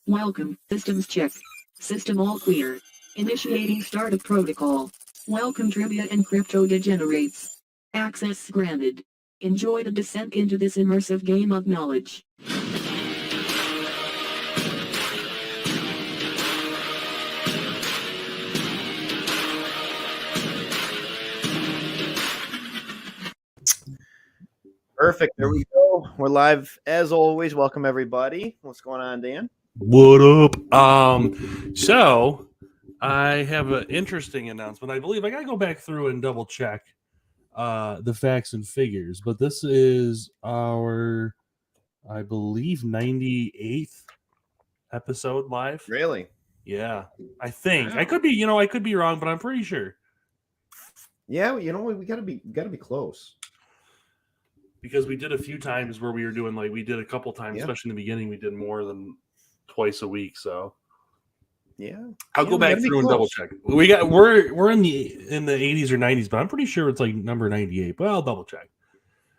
Welcome, systems check. System all clear. Initiating startup protocol. Welcome trivia and crypto degenerates. Access granted. Enjoy the descent into this immersive game of knowledge. Perfect. There we go. We're live as always. Welcome everybody. What's going on, Dan? What up? So I have an interesting announcement. I believe I gotta go back through and double check the facts and figures, but this is our, I believe, 98th episode live. Really? Yeah, I think Wow. I could be. I could be wrong, but I'm pretty sure. Yeah, we gotta be close. Because we did a few times where we were doing we did a couple times, especially in the beginning, we did more than twice a week. So yeah, I'll go back through and double check. We're in the 80s or 90s, but I'm pretty sure it's like number 98. But I'll double check.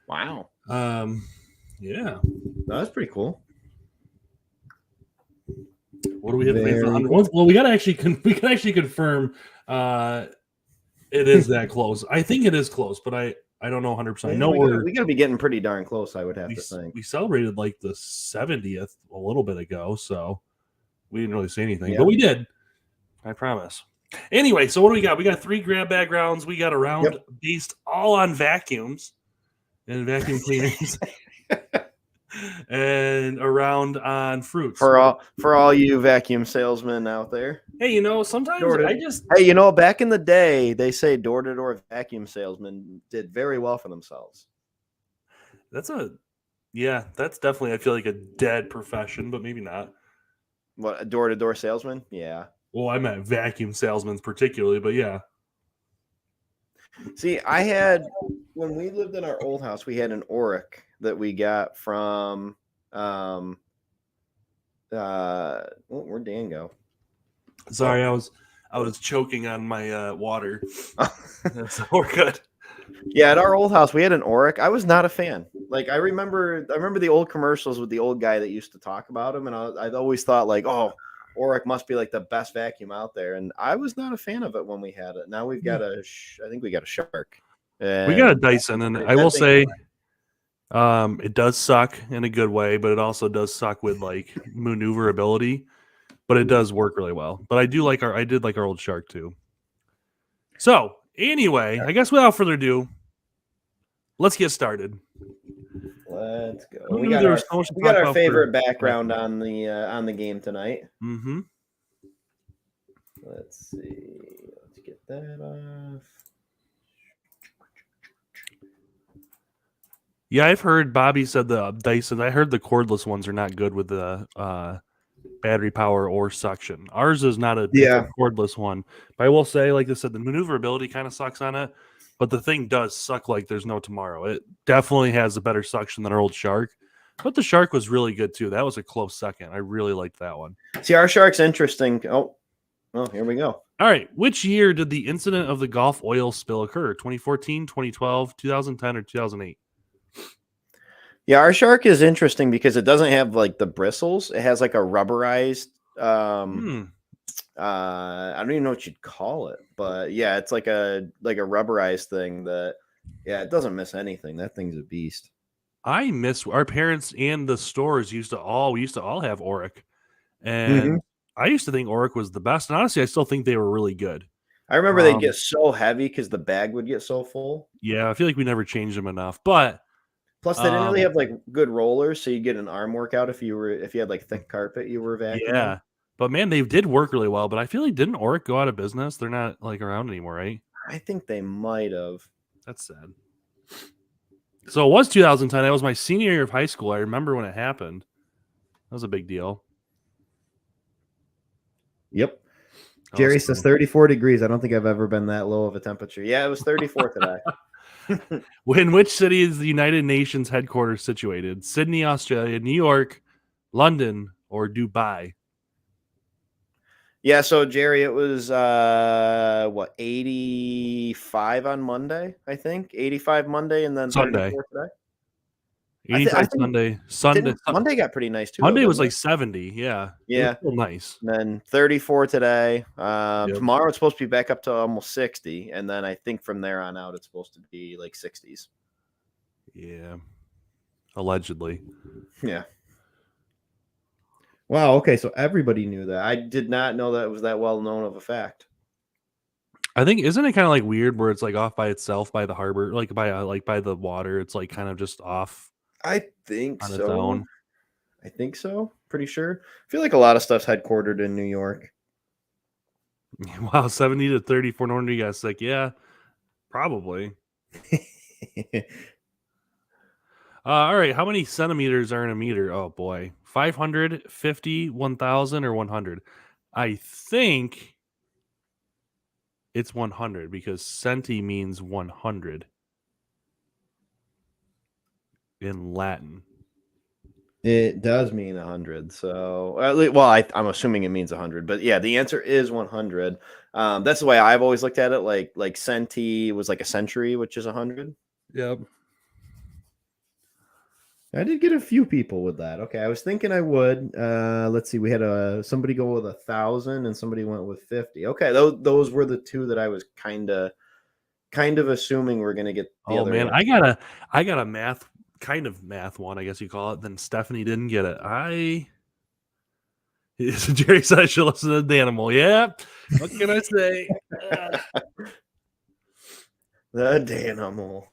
Wow. Yeah, that's pretty cool. What do we have? Well, we can actually confirm it is that close. I think it is close, but I don't know 100%. I know we gotta be getting pretty darn close. I would have to think. We celebrated like the 70th a little bit ago, so we didn't really say anything, but we did. I promise. Anyway, so what do we got? We got 3 grab bag rounds. We got a round based all on vacuums and vacuum cleaners, and a round on fruits. For all you vacuum salesmen out there. Hey, sometimes back in the day, they say door-to-door vacuum salesmen did very well for themselves. That's definitely, I feel like, a dead profession, but maybe not. What, a door-to-door salesman? Yeah. Well, I meant vacuum salesmen particularly, but yeah. See, when we lived in our old house, we had an Oreck that we got from, where'd Dan go? Sorry, I was choking on my water. So we're good. Yeah, at our old house, we had an Oreck. I was not a fan. Like, I remember the old commercials with the old guy that used to talk about him, and I'd always thought Oreck must be like the best vacuum out there, and I was not a fan of it when we had it. Now we've got I think we got a Shark. We got a Dyson, and I will say, it does suck in a good way, but it also does suck with maneuverability. But it does work really well. But I did like our old Shark too. So anyway, I guess without further ado, let's get started. Let's go. We got our favorite background on the game tonight. Mm-hmm. Let's see. Let's get that off. Yeah, I've heard Bobby said the Dyson. I heard the cordless ones are not good with the battery power or suction. Ours is not a cordless one. But I will say, like I said, the maneuverability kind of sucks on it. But the thing does suck like there's no tomorrow. It definitely has a better suction than our old Shark. But the Shark was really good too. That was a close second. I really liked that one. See, our Shark's interesting. Oh, here we go. All right. Which year did the incident of the Gulf oil spill occur? 2014, 2012, 2010, or 2008? Yeah, our Shark is interesting because it doesn't have the bristles. It has a rubberized. I don't even know what you'd call it, but yeah, it's like a rubberized thing that, it doesn't miss anything. That thing's a beast. I miss our parents and the stores we used to all have Oreck, and I used to think Oreck was the best. And honestly, I still think they were really good. I remember they'd get so heavy because the bag would get so full. Yeah, I feel like we never changed them enough, but. Plus, they didn't really have good rollers, so you get an arm workout if you had thick carpet you were vacuuming. Yeah, but man, they did work really well. But I feel like didn't Oreck go out of business? They're not around anymore, right? I think they might have. That's sad. So it was 2010. That was my senior year of high school. I remember when it happened. That was a big deal. Yep. Jerry says 34 degrees. I don't think I've ever been that low of a temperature. Yeah, it was 34 today. In which city is the United Nations headquarters situated? Sydney, Australia, New York, London, or Dubai? Yeah, so Jerry, it was 85 on Monday, I think. 85 Monday and then Sunday. 34 today. 85 Sunday. Monday got pretty nice too. Monday though, was didn't like 70. Yeah. Yeah. It was still nice. And then 34 today. Yep. Tomorrow it's supposed to be back up to almost 60. And then I think from there on out, it's supposed to be like 60s. Yeah. Allegedly. Yeah. Wow. Okay. So everybody knew that. I did not know that it was that well known of a fact. I think, isn't it kind of like weird where it's like off by itself by the harbor, like by the water? It's like kind of just off. I think on so. its own. I think so. Pretty sure. I feel like a lot of stuff's headquartered in New York. Wow, 70 to 34. No wonder you got sick. Yeah, probably. All right. How many centimeters are in a meter? Oh boy, 500, 50, 1,000, or 100. I think it's 100 because centi means 100 in Latin. It does mean 100. So, I'm assuming it means 100. But yeah, the answer is 100. That's the way I've always looked at it. Like centi was like a century, which is 100. Yep. I did get a few people with that. Okay, I was thinking I would. Let's see. We had somebody go with 1,000 and somebody went with 50. Okay, those were the two that I was kind of assuming we're gonna get. Oh man, I got a math one, I guess you call it. Then Stephanie didn't get it. Jerry said I should listen to the animal. Yeah, what can I say? The Danimal.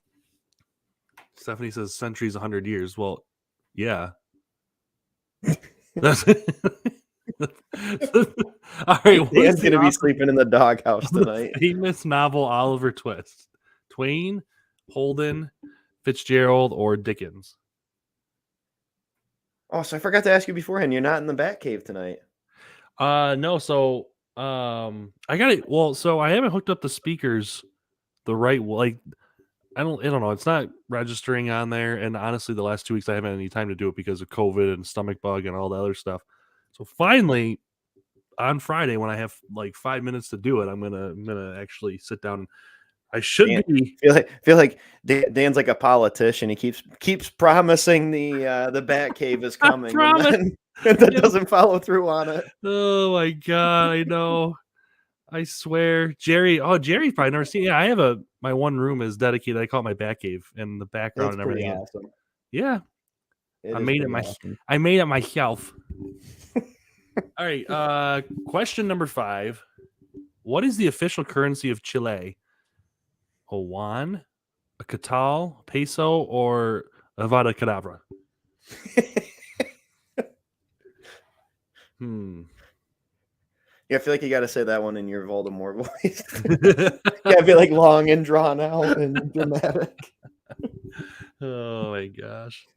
Stephanie says centuries 100 years. Well, yeah. That's all right. Dan's gonna be sleeping in the doghouse tonight. Famous novel Oliver Twist. Twain, Holden, Fitzgerald, or Dickens? Oh, so I forgot to ask you beforehand. You're not in the Batcave tonight. No. So, I got it. Well, so I haven't hooked up the speakers the right way. I don't know. It's not registering on there. And honestly, the last 2 weeks I haven't had any time to do it because of COVID and stomach bug and all the other stuff. So finally, on Friday, when I have like 5 minutes to do it, I'm gonna actually sit down. I should feel like Dan's like a politician. He keeps promising the Batcave is coming, and then doesn't follow through on it. Oh my god, I know. I swear, Jerry. Oh, Jerry's probably never seen. Yeah, I have my one room is dedicated. I call it my Batcave, and the background and everything. Awesome. Yeah, I made it myself. All right. Question number 5. What is the official currency of Chile? A yuan, a Qatal, peso, or Avada Kedavra? Yeah, I feel like you got to say that one in your Voldemort voice. Yeah, be like long and drawn out and dramatic. Oh my gosh.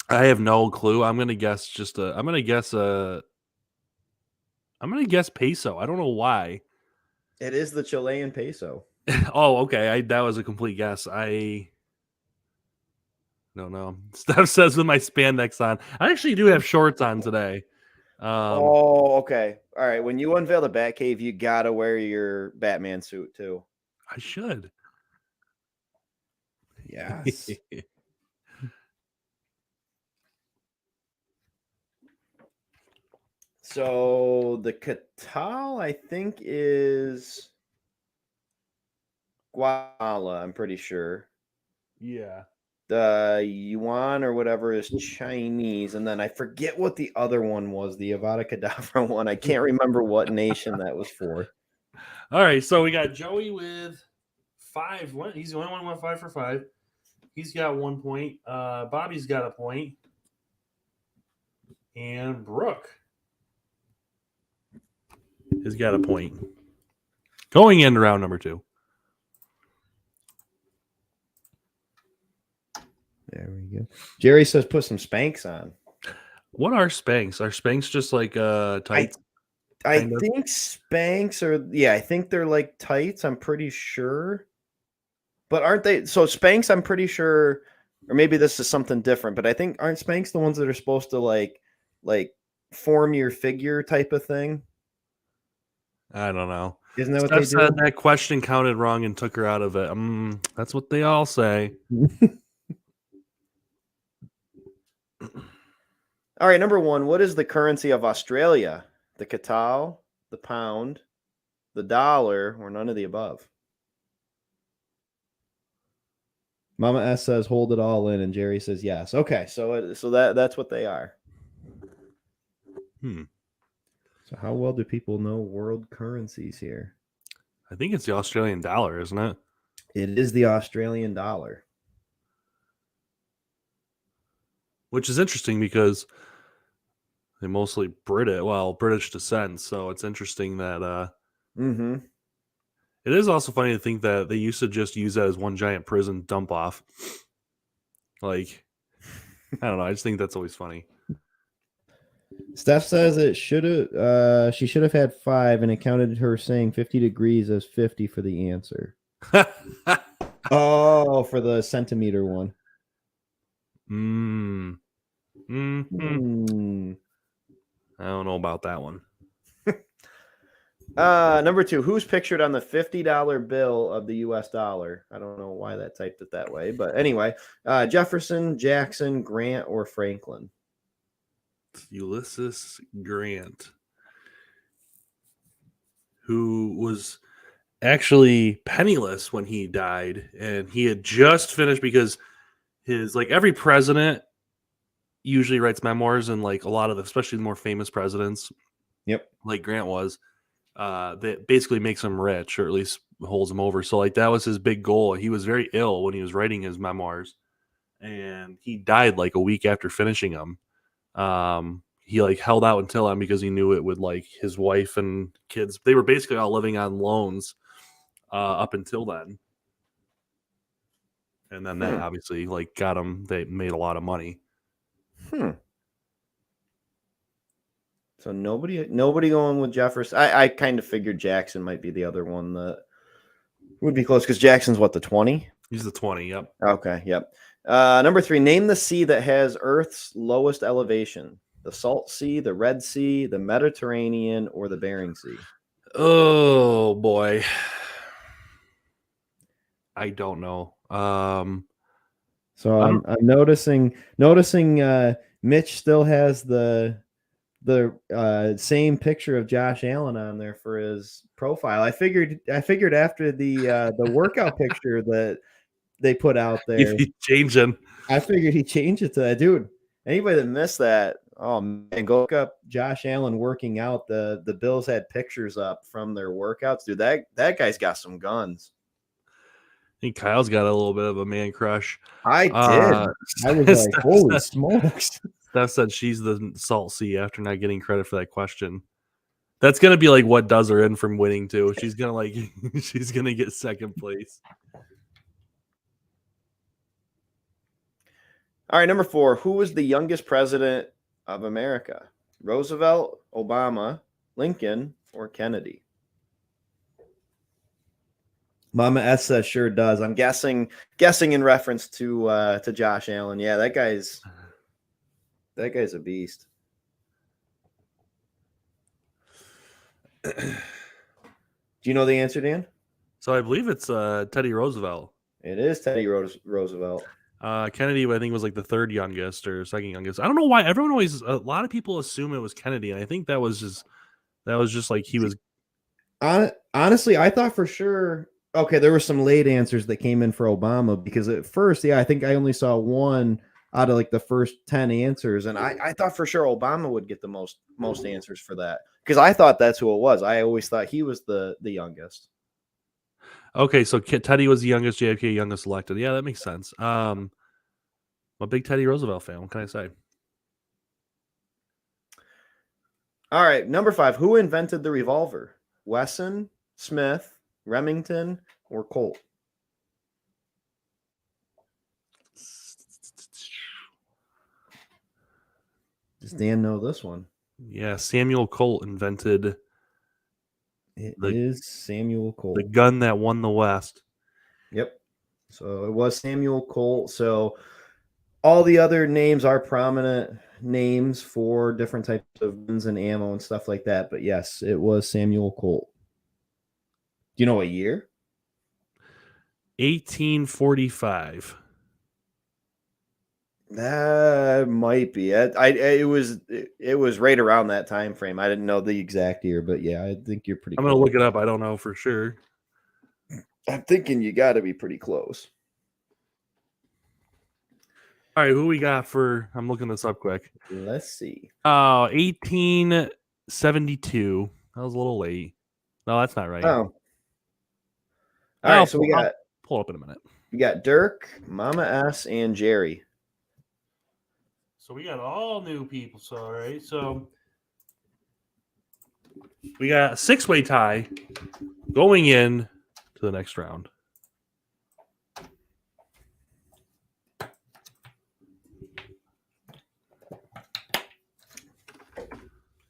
I have no clue. I'm gonna guess peso. I don't know why. It is the Chilean peso. Oh, okay. That was a complete guess. I don't know. Steph says with my spandex on. I actually do have shorts on today. Okay. All right. When you unveil the Batcave, you gotta wear your Batman suit too. I should. Yes. So the Qatal, I think, is Guatemala, I'm pretty sure. Yeah. The yuan or whatever is Chinese, and then I forget what the other one was, the Avada Kedavra one. I can't remember what nation that was for. All right, so we got Joey with 5. He's the only one who went 5 for 5. He's got 1 point. Bobby's got a point. And Brooke has got a point. Going into round number 2. There we go. Jerry says put some Spanx on. What are Spanx? Are Spanx just like tights? I think Spanx I think they're like tights, I'm pretty sure. But aren't they? So Spanx, I'm pretty sure, or maybe this is something different, but I think aren't Spanx the ones that are supposed to like form your figure type of thing? I don't know. Isn't that what Steph they said do? that question counted wrong and took her out of it. That's what they all say. All right, number 1. What is the currency of Australia? The Qatal, the pound, the dollar, or none of the above? Mama S says hold it all in, and Jerry says yes. Okay, so that's what they are. So how well do people know world currencies here? I think it's the Australian dollar, isn't it? It is the Australian dollar. Which is interesting because they're mostly British descent. So it's interesting that it is also funny to think that they used to just use that as one giant prison dump off. Like, I don't know. I just think that's always funny. Steph says it should have. She should have had 5, and it counted her saying 50 degrees as 50 for the answer. Oh, for the centimeter one. I don't know about that one. Number 2, who's pictured on the $50 bill of the US dollar? I don't know why that typed it that way, but anyway, Jefferson, Jackson, Grant, or Franklin? Ulysses Grant, who was actually penniless when he died, and he had just finished because his every president usually writes memoirs, and like a lot of especially the more famous presidents, like Grant was, that basically makes him rich, or at least holds him over. So like that was his big goal. He was very ill when he was writing his memoirs, and he died like a week after finishing them. He like held out until then because he knew it would, like, his wife and kids, they were basically all living on loans up until then. And then that obviously like got them, they made a lot of money. So nobody going with Jefferson. I kind of figured Jackson might be the other one that would be close, because Jackson's what, the 20? He's the 20, yep. Okay, yep. Number 3, name the sea that has Earth's lowest elevation. The Salt Sea, the Red Sea, the Mediterranean, or the Bering Sea? Oh boy. I don't know. So I'm noticing Mitch still has the same picture of Josh Allen on there for his profile. I figured after the workout picture that they put out there, He's changing. I figured he changed it to that. Dude, anybody that missed that, oh man, go look up Josh Allen working out. The Bills had pictures up from their workouts. Dude, that guy's got some guns. I think Kyle's got a little bit of a man crush. I did. I was like, holy smokes. Steph said she's the Salt Sea after not getting credit for that question. That's gonna be like what does her in from winning too. She's gonna get second place. All right, number 4. Who was the youngest president of America? Roosevelt, Obama, Lincoln, or Kennedy? Mama S says sure does. I'm guessing in reference to Josh Allen. Yeah, that guy's a beast. Do you know the answer, Dan? So I believe it's Teddy Roosevelt. It is Teddy Roosevelt. Kennedy, I think, was like the third youngest or second youngest. I don't know why a lot of people assume it was Kennedy, and I think that was just like he was. Honestly, I thought for sure. Okay, there were some late answers that came in for Obama, because at first, I think I only saw one out of like the first 10 answers, and I thought for sure Obama would get the most answers for that, because I thought that's who it was. I always thought he was the youngest. Okay, so Teddy was the youngest, JFK youngest elected. Yeah, that makes sense. I'm a big Teddy Roosevelt fan. What can I say? All right, number 5. Who invented the revolver? Wesson, Smith, Remington, or Colt? Does Dan know this one? Yeah, Samuel Colt invented. It is Samuel Colt, the gun that won the West. Yep. So it was Samuel Colt. So all the other names are prominent names for different types of guns and ammo and stuff like that. But yes, it was Samuel Colt. Do you know what year? 1845. That might be it. It was right around that time frame. I didn't know the exact year, but yeah, I think you're pretty I'm close. gonna look it up. I don't know for sure. I'm thinking you got to be pretty close. All right, who we got for? I'm looking this up quick. Let's see. 1872. That was a little late. No, that's not right. Oh. All right, so I'll pull up in a minute. We got Dirk, Mama S, and Jerry. So we got all new people. So all right, so we got a 6-way tie going in to the next round.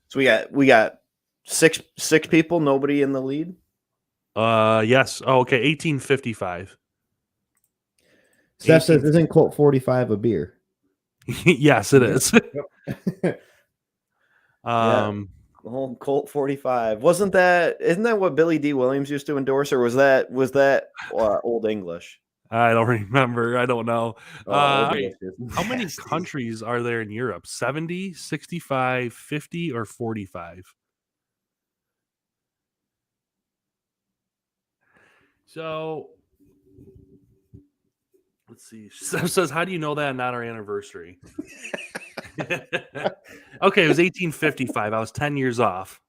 So we got six people, nobody in the lead. Yes. Oh, okay. 1855. Steph says, "Isn't Colt 45 a beer?" Yes, it is. Yeah. The whole Colt 45 isn't that what Billy D. Williams used to endorse, or was that Old English? I don't remember. I don't know. How many Nasty. countries are there in Europe? 70, 65, 50, or 45? So let's see. Steph says, how do you know that not our anniversary? Okay, it was 1855. I was 10 years off.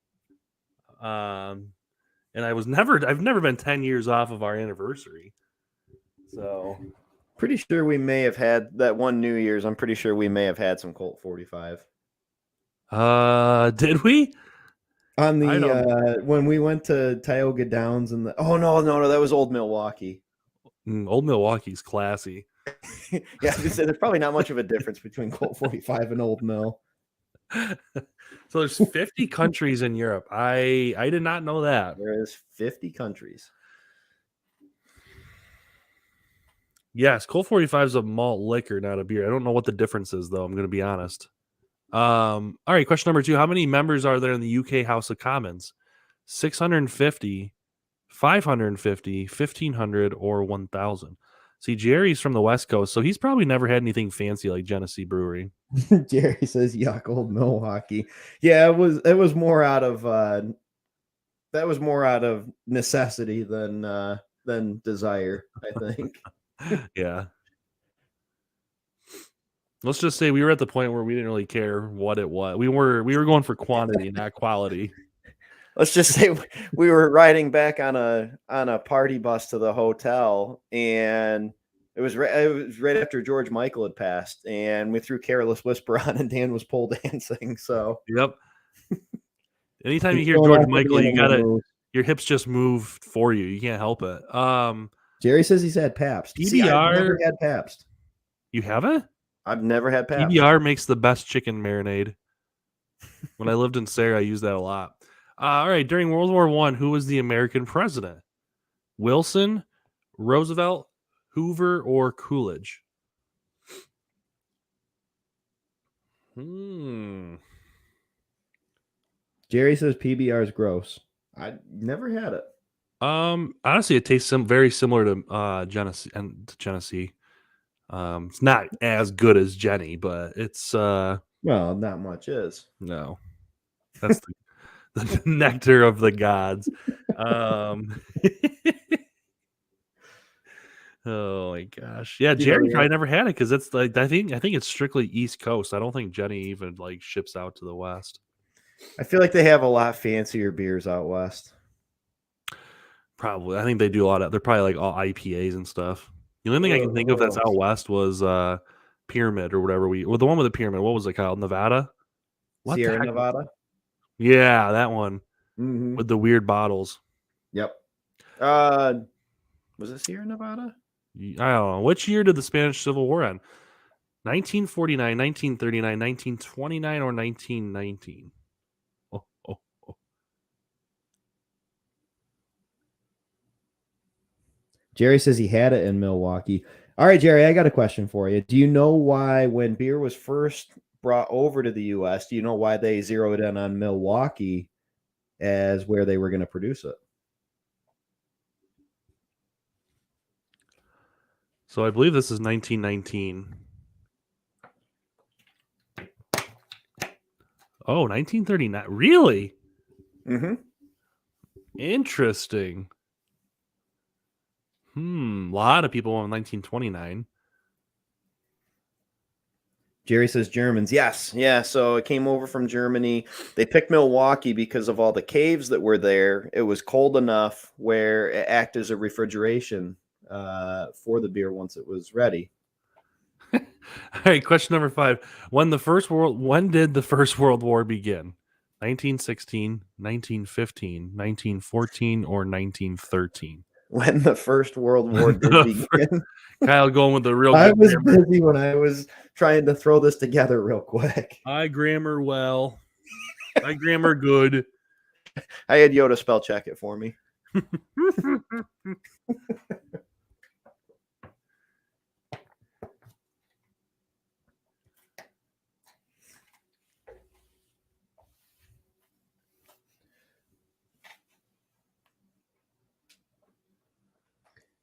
And I've never been 10 years off of our anniversary. So pretty sure we may have had that one New Year's. I'm pretty sure we may have had some Colt 45. Did we? On the when we went to Tioga Downs and no, that was Old Milwaukee. Old Milwaukee's classy. Yeah, there's probably not much of a difference between Colt 45 and Old Mill. So there's 50 countries in Europe. I did not know that. There is 50 countries. Yes, Colt 45 is a malt liquor, not a beer. I don't know what the difference is, though. I'm going to be honest. All right, question number 2. How many members are there in the UK House of Commons? 650, 550, 1,500, or 1,000? See, Jerry's from the West Coast, so he's probably never had anything fancy like Genesee Brewery. Jerry says, "Yuck, Old Milwaukee." Yeah, it was more out of necessity than desire, I think. Yeah. Let's just say we were at the point where we didn't really care what it was. We were going for quantity, not quality. Let's just say we were riding back on a party bus to the hotel, and it was right after George Michael had passed, and we threw Careless Whisper on, and Dan was pole dancing. So yep. Anytime you hear George Michael, your hips just move for you. You can't help it. Jerry says he's had Pabst. PBR. See, I've never had Pabst. You haven't? I've never had Pabst. PBR makes the best chicken marinade. When I lived in Sarah, I used that a lot. All right. During World War I, who was the American president? Wilson, Roosevelt, Hoover, or Coolidge? Jerry says PBR is gross. I never had it. Honestly, it tastes very similar to Genesee. It's not as good as Jenny, but it's well, not much is. No. That's the nectar of the gods. Oh my gosh. Yeah, Jerry probably never had it because it's like I think it's strictly East Coast. I don't think Jenny even like ships out to the West. I feel like they have a lot fancier beers out west. Probably. I think they do a lot of they're probably like all IPAs and stuff. The only thing I can think of that's out west was Pyramid or whatever the one with the pyramid. What was it called? Nevada? What Sierra Nevada? Yeah, that one. With the weird bottles. Yep. Was it Sierra Nevada? I don't know. Which year did the Spanish Civil War end? 1949, 1939, 1929, or 1919? Oh. Jerry says he had it in Milwaukee. All right, Jerry, I got a question for you. Do you know why when beer was first brought over to the U.S., do you know why they zeroed in on Milwaukee as where they were going to produce it? So I believe this is 1919. Oh, 1939. Really? Mm-hmm. Interesting. A lot of people on 1929. Jerry says Germans. Yes. Yeah. So it came over from Germany. They picked Milwaukee because of all the caves that were there. It was cold enough where it acted as a refrigeration for the beer once it was ready. All right, question number 5. When did the First World War begin? 1916, 1915, 1914, or 1913? When the First World War did begin. Kyle going with the real I good was grammar. busy when I was trying to throw this together real quick. I grammar well. I grammar good. I had Yoda spell check it for me.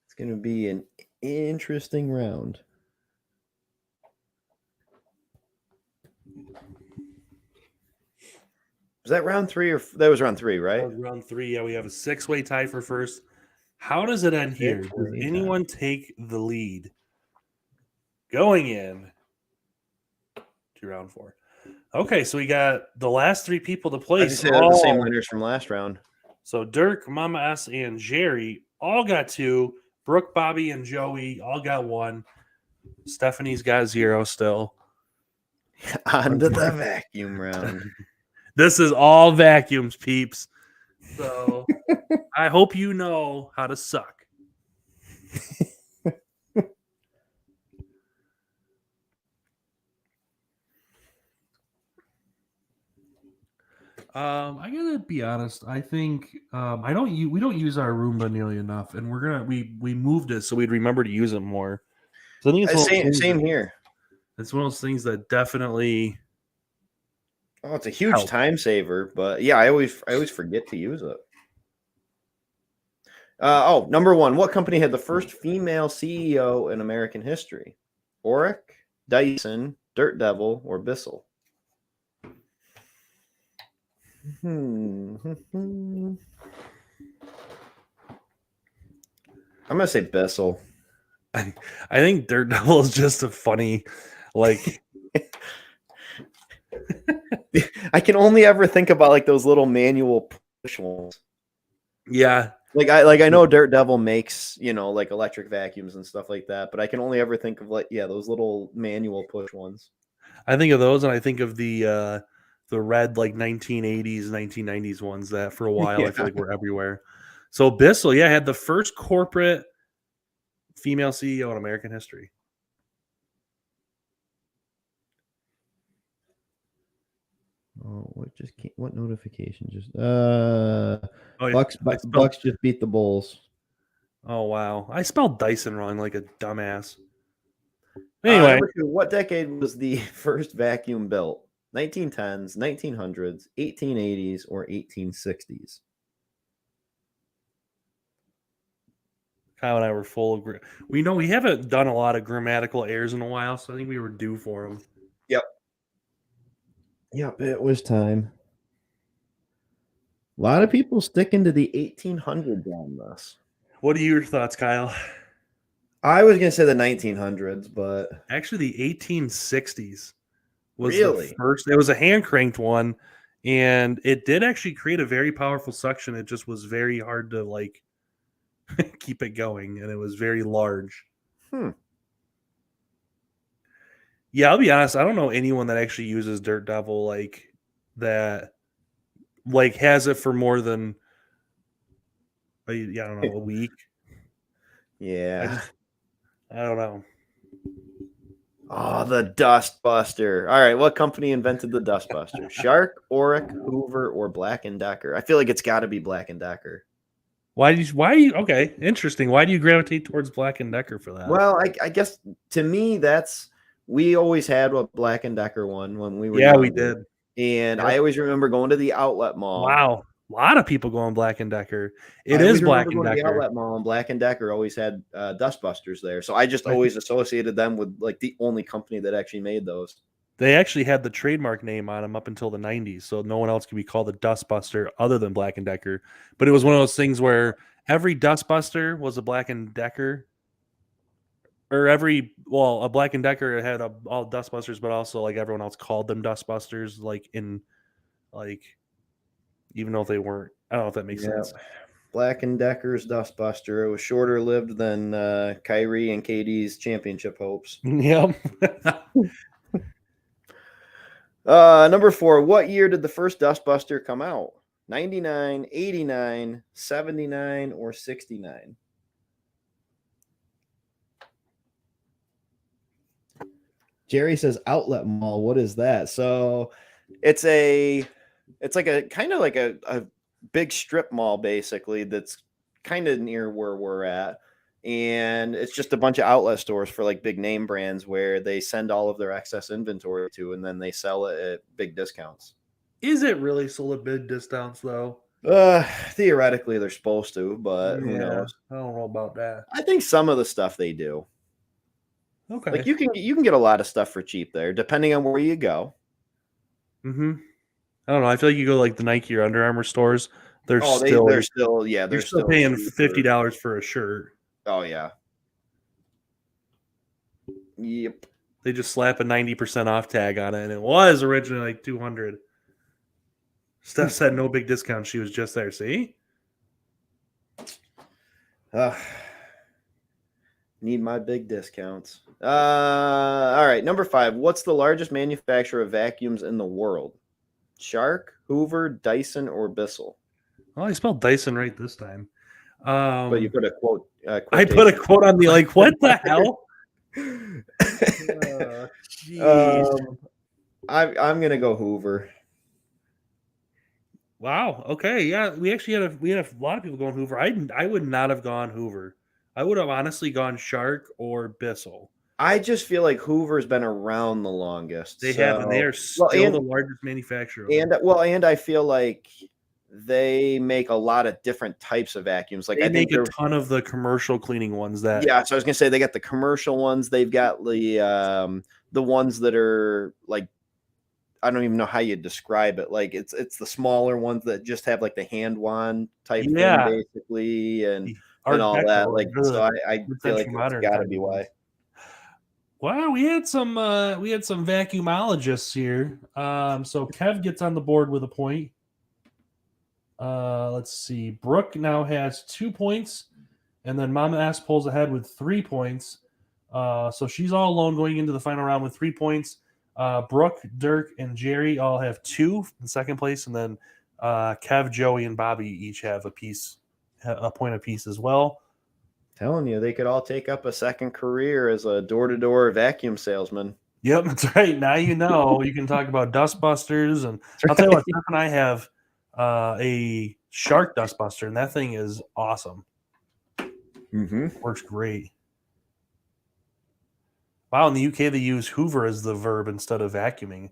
It's going to be an interesting round. Was that round 3 or that was round 3, right? That was round 3. Yeah, we have a 6-way tie for first. How does it end here? Does anyone take the lead? Going in to round 4. Okay, so we got the last 3 people to place. The same winners from last round. So Dirk, Mama S, and Jerry all got 2. Brooke, Bobby, and Joey all got 1. Stephanie's got 0 still. On to the vacuum round. This is all vacuums, peeps. So I hope you know how to suck. I gotta be honest. I think we don't use our Roomba nearly enough, and we moved it so we'd remember to use it more. So I think it's same here. It's one of those things that definitely. Oh, it's a huge time saver, but yeah, I always forget to use it. Number 1. What company had the first female CEO in American history? Oreck, Dyson, Dirt Devil, or Bissell? I'm gonna say Bissell. I think Dirt Devil is just a funny, like. I can only ever think about like those little manual push ones. Yeah. I know Dirt Devil makes, like electric vacuums and stuff like that, but I can only ever think of those little manual push ones. I think of those, and I think of the red 1980s, 1990s ones that for a while I feel like were everywhere. So Bissell, had the first corporate female CEO in American history. Oh, what notification just Bucks just beat the Bulls. Oh wow. I spelled Dyson wrong like a dumbass. Anyway, number 2, what decade was the first vacuum built? 1910s, 1900s, 1880s, or 1860s? Kyle and I were full of we haven't done a lot of grammatical errors in a while, so I think we were due for them. Yep, it was time. A lot of people sticking to the 1800s on this. What are your thoughts, Kyle? I was going to say the 1900s, but actually the 1860s was really the first. It was a hand cranked one, and it did actually create a very powerful suction. It just was very hard to keep it going, and it was very large. Yeah, I'll be honest. I don't know anyone that actually uses Dirt Devil that, has it for more than I don't know, a week. Yeah, I don't know. Oh, the Dust Buster. All right, what company invented the Dust Buster? Shark, Oreck, Hoover, or Black & Decker? I feel like it's got to be Black & Decker. Why do you okay, interesting. Why do you gravitate towards Black & Decker for that? Well, I guess to me we always had a Black & Decker one when we were we did. And I always remember going to the outlet mall. Wow. A lot of people going Black and Decker. It I is always Black remember and going to the Decker. outlet mall, and Black and Decker always had Dustbusters there. So I just I always associated them with like the only company that actually made those. They actually had the trademark name on them up until the 90s, so no one else could be called a Dustbuster other than Black and Decker. But it was one of those things where every Dustbuster was a Black and Decker, or a Black and Decker had all Dustbusters, but also like everyone else called them Dustbusters, like even though they weren't. I don't know if that makes sense. Black and Decker's Dustbuster. It was shorter lived than Kyrie and KD's championship hopes. Yep. Number 4. What year did the first Dustbuster come out? 99, 89, 79, or 69? Jerry says outlet mall. What is that? So it's like a kind of like a big strip mall basically that's kind of near where we're at. And it's just a bunch of outlet stores for like big name brands where they send all of their excess inventory to, and then they sell it at big discounts. Is it really sold at big discounts though? Theoretically they're supposed to, but who knows? I don't know about that. I think some of the stuff they do. Okay. Like you can get a lot of stuff for cheap there, depending on where you go. Mm-hmm. I don't know. I feel like you go like the Nike or Under Armour stores. They're They're still paying cheaper. $50 for a shirt. Oh yeah. Yep. They just slap a 90% off tag on it, and it was originally like $200. Steph said no big discount. She was just there. See? Need my big discounts. All right, number 5. What's the largest manufacturer of vacuums in the world? Shark, Hoover, Dyson, or Bissell? Well, I spelled Dyson right this time. But you put a quote. I put a quote on the like. What the hell? I'm gonna go Hoover. Wow. Okay. Yeah, we actually had a lot of people going Hoover. I would not have gone Hoover. I would have honestly gone Shark or Bissell. I just feel like Hoover's been around the longest. They have, and they are still the largest manufacturer. And I feel like they make a lot of different types of vacuums. Like they I think make a ton of the commercial cleaning ones. So I was gonna say they got the commercial ones. They've got the ones that are like, I don't even know how you describe it. Like it's the smaller ones that just have like the hand wand type thing basically, and all that. Like so, I feel like it's got to be why. Well, we had some vacuumologists here. So Kev gets on the board with a point. Let's see. Brooke now has 2 points, and then Mama Ass pulls ahead with 3 points. So she's all alone going into the final round with 3 points. Brooke, Dirk, and Jerry all have 2 in second place, and then Kev, Joey, and Bobby each have a point apiece as well. Telling you, they could all take up a second career as a door-to-door vacuum salesman. Yep, that's right. Now you know. You can talk about dustbusters, and I'll tell you what, Steph and I have a Shark dustbuster, and that thing is awesome. Mm-hmm. Works great. Wow, in the UK they use Hoover as the verb instead of vacuuming.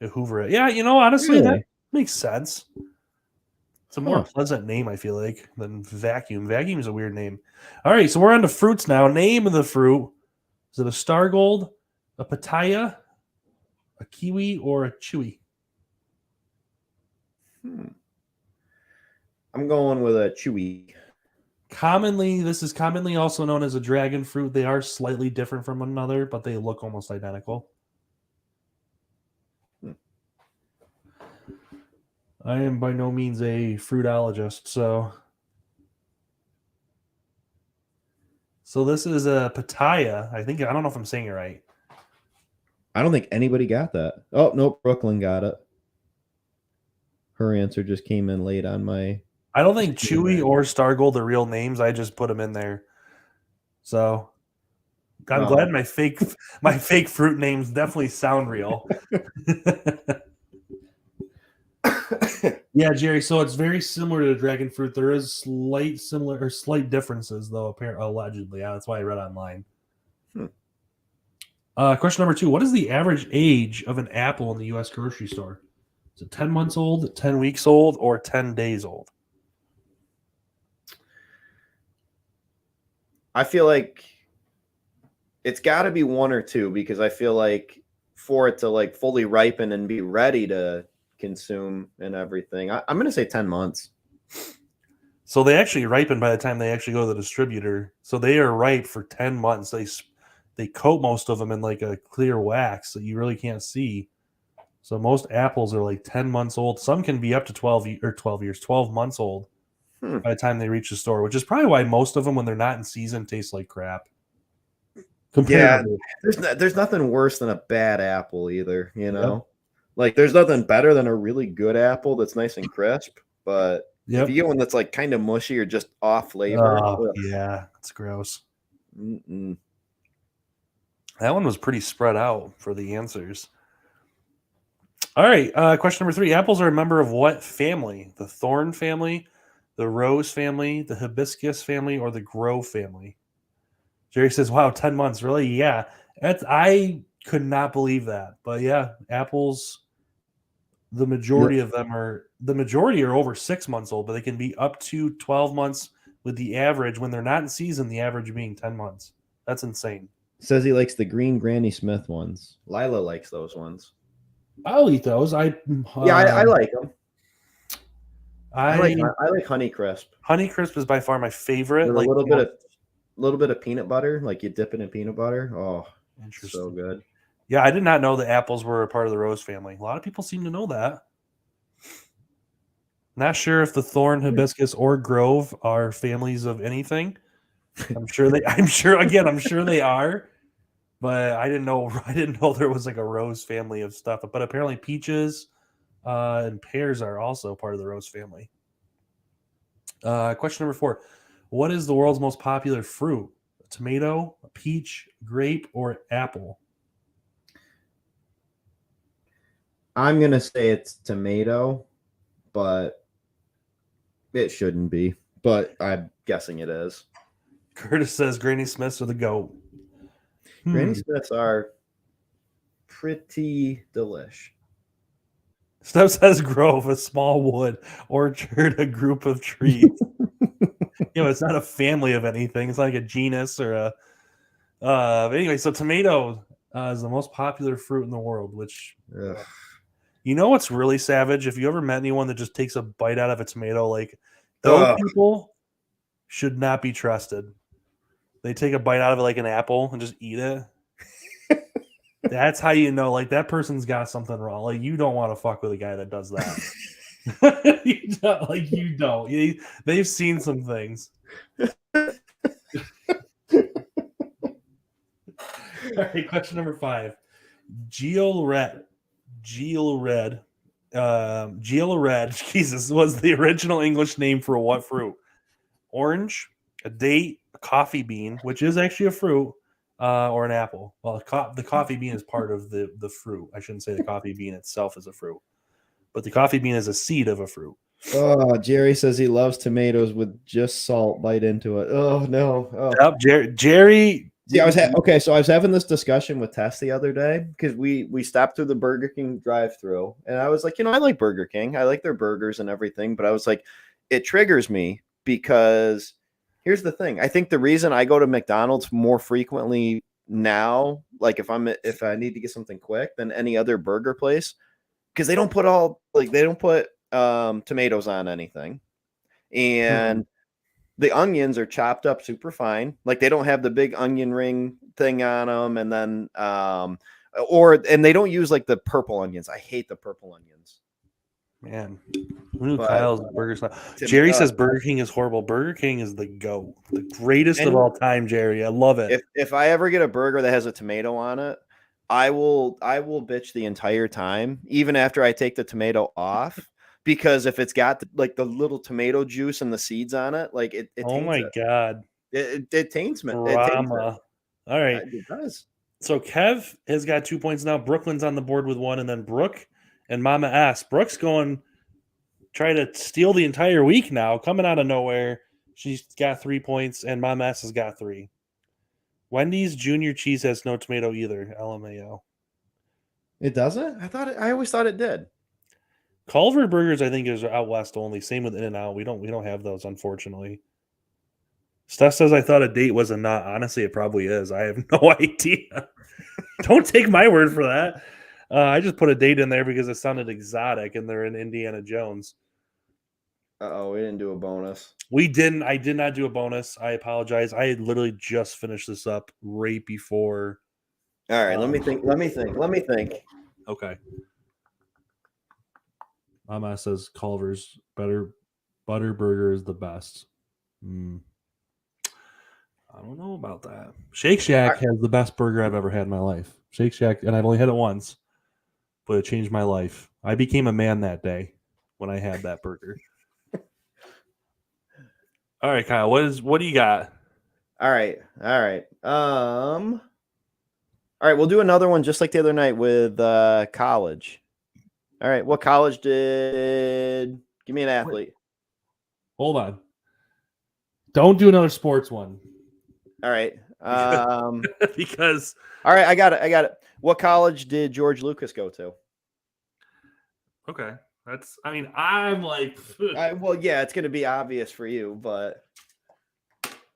Hoover. Yeah, honestly, that makes sense. It's a more pleasant name, I feel like, than vacuum. Vacuum is a weird name. All right, so we're on to fruits now. Name of the fruit. Is it a Stargold, a Pitaya, a Kiwi, or a Chewy? I'm going with a Chewy. This is commonly also known as a dragon fruit. They are slightly different from one another, but they look almost identical. I am by no means a fruitologist, so this is a Pitaya. I don't know if I'm saying it right. I don't think anybody got that. Oh, nope, Brooklyn got it. Her answer just came in late on my... I don't think Chewy or Stargold are real names. I just put them in there. So I'm glad my fake fruit names definitely sound real. Yeah, Jerry. So it's very similar to dragon fruit. There is slight differences, though. Apparently, allegedly, that's why I read online. Question number 2: what is the average age of an apple in the U.S. grocery store? Is it 10 months old, 10 weeks old, or 10 days old? I feel like it's got to be one or two, because I feel like for it to like fully ripen and be ready to consume and everything, I'm going to say 10 months. So they actually ripen by the time they actually go to the distributor. So they are ripe for 10 months. They coat most of them in like a clear wax that you really can't see. So most apples are like 10 months old. Some can be up to 12 months old by the time they reach the store, which is probably why most of them, when they're not in season, taste like crap. Yeah, there's nothing worse than a bad apple either, you know? Yep. Like there's nothing better than a really good apple that's nice and crisp, but if you get one that's like kind of mushy or just off flavor. Yeah, it's gross. Mm-mm. That one was pretty spread out for the answers. All right, question number 3. Apples are a member of what family? The thorn family, the rose family, the hibiscus family, or the grove family? Jerry says, wow, 10 months. Really? Yeah. I could not believe that. But yeah, apples, the majority are over 6 months old, but they can be up to 12 months with the average, when they're not in season, the average being 10 months. That's insane. Says he likes the green Granny Smith ones. Lila likes those ones. I'll eat those. I like them. I like Honeycrisp. Honeycrisp is by far my favorite. With a little bit of peanut butter, like you dip it in peanut butter. Oh, interesting. So good. Yeah, I did not know that apples were a part of the rose family. A lot of people seem to know that. Not sure if the thorn, hibiscus, or grove are families of anything. I'm sure they are, but I didn't know there was like a rose family of stuff. But apparently peaches and pears are also part of the rose family. Question number 4. What is the world's most popular fruit? A tomato, a peach, grape, or apple? I'm going to say it's tomato, but it shouldn't be. But I'm guessing it is. Curtis says Granny Smiths are the GOAT. Granny Smiths are pretty delish. Steph says grove, a small wood, orchard, a group of trees. It's not a family of anything. It's not like a genus or a. But anyway, so tomato is the most popular fruit in the world. Which, you know, what's really savage? If you ever met anyone that just takes a bite out of a tomato, like those people should not be trusted. They take a bite out of it like an apple and just eat it. That's how you know, like, that person's got something wrong. Like, you don't want to fuck with a guy that does that. You don't. They've seen some things. All right, question number 5. Geelred, Jesus, was the original English name for what fruit? Orange, a date, a coffee bean, which is actually a fruit, or an apple. Well, the coffee bean is part of the fruit. I shouldn't say the coffee bean itself is a fruit, but the coffee bean is a seed of a fruit. Oh, Jerry says he loves tomatoes with just salt. Bite into it. Oh no. Oh. Yep, Jerry. See, so I was having this discussion with Tess the other day because we stopped through the Burger King drive-thru, and I was like, I like Burger King. I like their burgers and everything, but I was like, it triggers me because here's the thing. I think the reason I go to McDonald's more frequently now, like if I need to get something quick, than any other burger place, because they don't put tomatoes on anything, and the onions are chopped up super fine. Like they don't have the big onion ring thing on them, and then and they don't use like the purple onions. I hate the purple onions. Man, who knew Kyle's burger style? Jerry says Burger King is horrible. Burger King is the GOAT, the greatest of all time, Jerry. I love it. If I ever get a burger that has a tomato on it, I will bitch the entire time, even after I take the tomato off, because if it's got like the little tomato juice and the seeds on it, like it oh my God, it taints me. Drama. All right, it does. So Kev has got 2 points now. Brooklyn's on the board with 1, and then Brooke and Mama S. Brooke's going try to steal the entire week now, coming out of nowhere. She's got 3 points, and Mama S has got 3. Wendy's Junior Cheese has no tomato either. LMAO. It doesn't? I always thought it did. Culver burgers, I think, is out west only. Same with In-N-Out. We don't have those, unfortunately. Steph says I thought a date was a nut. Honestly, it probably is. I have no idea. Don't take my word for that. I just put a date in there because it sounded exotic, and they're in Indiana Jones. Uh-oh, we didn't do a bonus. We didn't. I did not do a bonus. I apologize. I had literally just finished this up right before. All right, let me think. Okay. Mama says Culver's butter burger is the best. I don't know about that. Shake Shack has the best burger I've ever had in my life. Shake Shack, and I've only had it once, but it changed my life. I became a man that day when I had that burger. All right, Kyle, what do you got? All right. All right, we'll do another one just like the other night with college. All right, what college did? Give me an athlete. Hold on. Don't do another sports one. All right. Because all right, I got it. What college did George Lucas go to? Okay. I'm like well, yeah, it's going to be obvious for you, but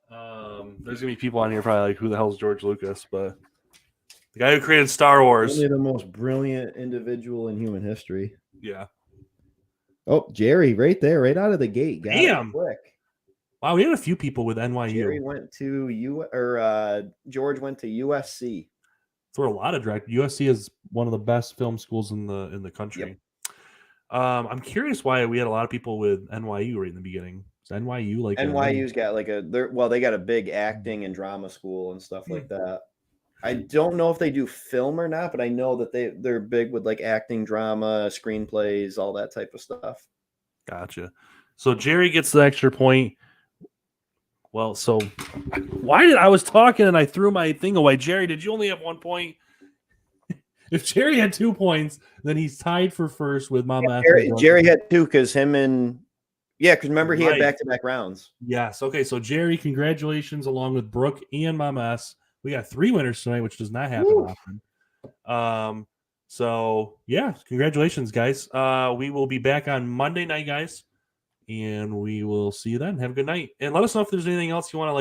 there's going to be people on here probably like, who the hell is George Lucas? But the guy who created Star Wars. Only the most brilliant individual in human history. Yeah. Oh, Jerry, right there, right out of the gate. Got Damn. it quick. Wow, we had a few people with NYU. Jerry went to George went to USC. For a lot of direct, USC is one of the best film schools in the country. Yep. I'm curious why we had a lot of people with NYU right in the beginning. Is NYU like NYU's got like they got a big acting and drama school and stuff like that. I don't know if they do film or not, but I know that they're big with like acting, drama, screenplays, all that type of stuff. Gotcha. So Jerry gets the extra point. Well, so why did I was talking and I threw my thing away? Jerry, did you only have 1 point? If Jerry had 2 points, then he's tied for first with Mama. Yeah, Jerry had 2 because remember he had back-to-back rounds. Yes. Okay. So Jerry, congratulations, along with Brooke and Mama S. We got 3 winners tonight, which does not happen often. So yeah, congratulations, guys. We will be back on Monday night, guys. And we will see you then. Have a good night. And let us know if there's anything else you want to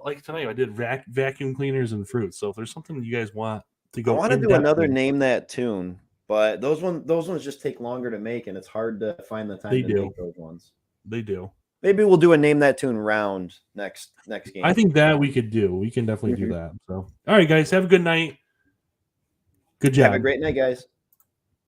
like tonight. I did vacuum cleaners and fruits. So if there's something you guys want to go, I want to do another Name That Tune, but those ones just take longer to make, and it's hard to find the time to make those ones. They do. Maybe we'll do a Name That Tune round next game. I think that we could do. We can definitely do that. So all right, guys, have a good night. Good job. Have a great night, guys.